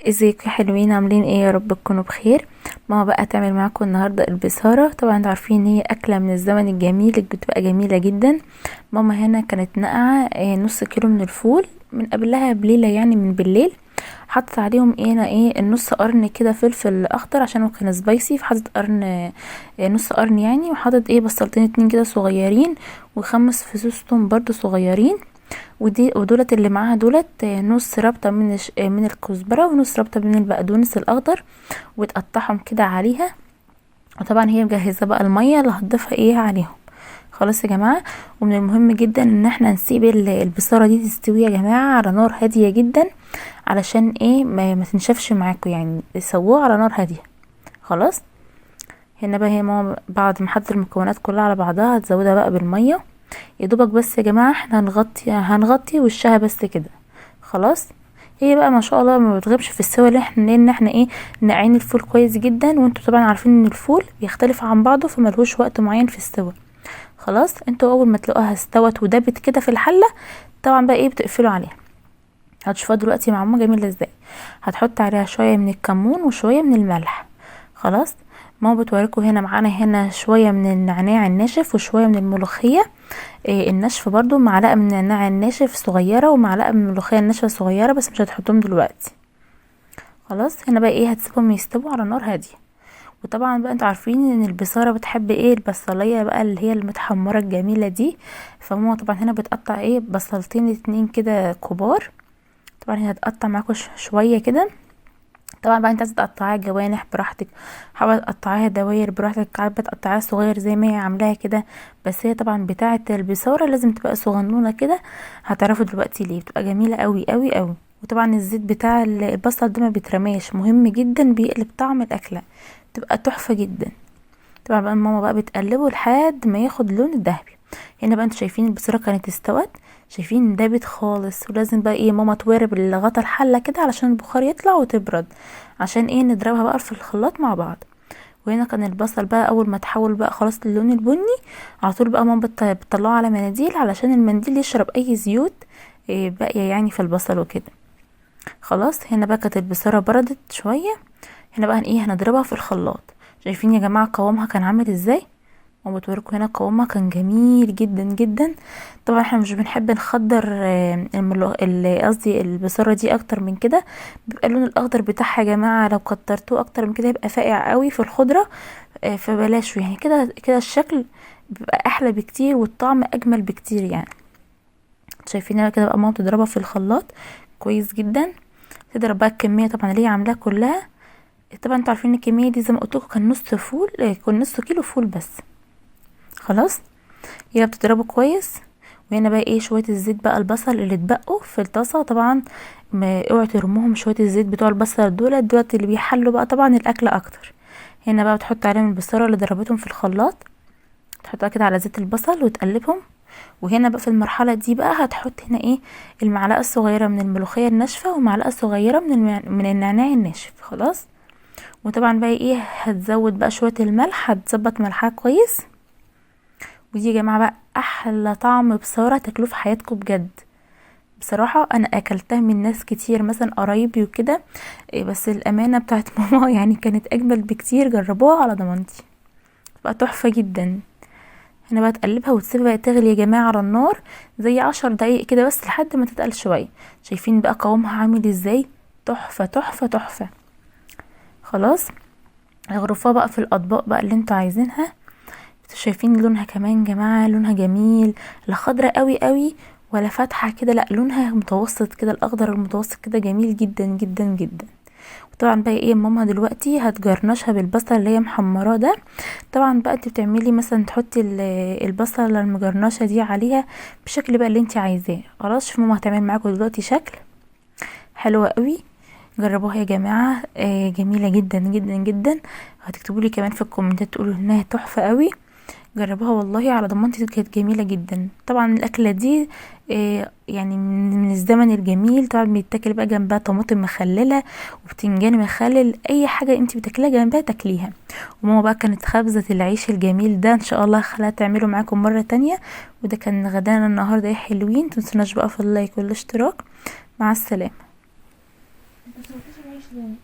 ازيكم يا حلوين؟ عاملين ايه؟ يا رب تكونوا بخير. ماما بقى تعمل معاكم النهارده البصاره. طبعا انتوا عارفين ان هي اكله من الزمن الجميل اللي بتبقى جميله جدا. ماما هنا كانت ناقعه نص كيلو من الفول من قبلها بليله، يعني من بالليل. حطت عليهم النص قرن كده فلفل اخضر عشان هو كان سبايسي، فحطت قرن نص قرن يعني. وحطت بصلتين اتنين كده صغيرين، وخمس فصوص توم برضو صغيرين. ودولت اللي معاها دولت نص ربطة من الكزبرة ونص ربطة من البقدونس الأخضر، وتقطعهم كده عليها. وطبعا هي مجهزة بقى المية اللي هتضيفها عليهم. خلاص يا جماعة. ومن المهم جدا ان احنا نسيب البصارة دي تستوي يا جماعة على نار هادية جدا، علشان ما تنشفش معاكم، يعني سووها على نار هادية. خلاص. هنا بقى هي ماما بعد ما حطت المكونات كلها على بعضها هتزودها بقى بالمية. يا دوبك بس يا جماعه احنا هنغطي وشها بس كده. خلاص. هي بقى ما شاء الله ما بتغيبش في السوا، لان احنا نقعين الفول كويس جدا، وانتوا طبعا عارفين ان الفول بيختلف عن بعضه فملهوش وقت معين في السوا. خلاص. انتوا اول ما تلاقوها استوت ودابت كده في الحله، طبعا بقى بتقفلوا عليها. هتشوفوها دلوقتي مع ماما جميله ازاي. هتحط عليها شويه من الكمون وشويه من الملح. خلاص. ماما بتوريكم هنا معانا هنا شويه من النعناع الناشف وشويه من الملوخيه الناشفه، برضو معلقه من النعناع الناشف صغيره ومعلقه من الملوخيه الناشفه صغيره، بس مش هتحطهم دلوقتي. خلاص. هنا بقى هتسيبهم يستووا على نار هاديه. وطبعا بقى انتوا عارفين ان البصاره بتحب البصليه بقى اللي هي المتحمره الجميله دي. فماما طبعا هنا بتقطع بصلتين اتنين كده كبار. طبعا هي هتقطع معاكم شويه كده. طبعا بقى انت عايزه تقطعيها جوانح براحتك، حابه تقطعيها دواير براحتك، حابه تقطعيها صغير زي ما هي عاملاها كده. بس هي طبعا بتاعه البصاره لازم تبقى صغنونه كده. هتعرفوا دلوقتي ليه بتبقى جميله قوي قوي قوي. وطبعا الزيت بتاع البصل ده ما بيترماش، مهم جدا، بيقلب طعم الاكله، تبقى تحفه جدا. طبعا بقى ماما بقى بتقلبه لحد ما ياخد لون الذهبي. هنا بقى انتوا شايفين البصاره كانت استوت، شايفين دابت خالص. ولازم بقى ماما توارب الغطا الحله كده علشان البخار يطلع وتبرد، عشان نضربها بقى في الخلاط مع بعض. وهنا كان البصل بقى اول ما تحول بقى خلاص للون البني، على طول بقى ماما بتطلعه على مناديل علشان المنديل يشرب اي زيوت باقيه يعني في البصل وكده. خلاص. هنا بقى كانت البصاره بردت شويه. هنا بقى هنضربها في الخلاط. شايفين يا جماعه قوامها كان عامل ازاي؟ وبتوريكم هنا قوامها كان جميل جدا جدا. طبعا احنا مش بنحب نخضر قصدي البصاره دي اكتر من كده، بيبقى اللون الاخضر بتاعها يا جماعه لو كترتوه اكتر من كده يبقى فاقع قوي في الخضره. فبلاش يعني كده كده، الشكل بيبقى احلى بكتير والطعم اجمل بكتير يعني. شايفين هنا كده بقى ماما بتضربها في الخلاط كويس جدا. تضرب بقى الكميه طبعا اللي هي عاملاها كلها. طبعا انتوا عارفين الكميه دي زي ما قلت لكم كان نص فول، كان نص كيلو فول بس. خلاص. هي بتضربه كويس. وهنا بقى شويه الزيت بقى البصل اللي اتبقوا في الطاسه طبعا، ما اوعوا ترموهم. شويه الزيت بتوع البصل دولت اللي بيحلوا بقى طبعا الاكل اكتر. هنا بقى بتحط عليهم البصاره اللي ضربتهم في الخلاط، تحطها كده على زيت البصل وتقلبهم. وهنا بقى في المرحله دي بقى هتحط هنا المعلقه الصغيره من الملوخيه الناشفه ومعلقه صغيره من النعناع الناشف. خلاص. وطبعا بقى هتزود بقى شويه الملح، هتظبط ملحها كويس. ودي يا جماعه بقى احلى طعم بصاره تاكلوه في حياتكم بجد. بصراحه انا اكلتها من ناس كتير مثلا قرايبي وكده، بس الامانه بتاعت ماما يعني كانت اجمل بكتير. جربوها على ضمانتي، بقى تحفه جدا. هنا بقى تقلبها وتسيبها بقى تغلي يا جماعه على النار زي 10 دقايق كده بس لحد ما تتقل شويه. شايفين بقى قوامها عامل ازاي؟ تحفه تحفه تحفه. خلاص. اغرفوها بقى في الاطباق بقى اللي انتوا عايزينها. شايفين لونها كمان جماعه؟ لونها جميل، لا خضرة قوي قوي ولا فاتحه كده، لا لونها متوسط كده، الاخضر المتوسط كده جميل جدا جدا جدا. وطبعا بقى ماما دلوقتي هتجرنشها بالبصل اللي هي محمراه ده. طبعا بقى انت بتعملي مثلا تحطي البصله المجرنشه دي عليها بشكل بقى اللي انت عايزاه. خلاص. شوفوا ماما هتعمل معاكم دلوقتي شكل حلو قوي. جربوها يا جماعه، جميله جدا جدا جدا. هتكتبوا لي كمان في الكومنتات تقولوا انها تحفه قوي. جربوها والله على ضمانتي، كانت جميله جدا. طبعا الاكله دي يعني من الزمن الجميل. طبعا بيتاكل بقى جنبها طماطم مخلله وبتنجان مخلل، اي حاجه انت بتاكليها جنبها تاكليها. وماما بقى كانت خبزه العيش الجميل ده، ان شاء الله خليها تعمله معاكم مره تانية. وده كان غدانا النهارده يا حلوين. متنسوناش بقى في اللايك والاشتراك. مع السلامه. ماشي.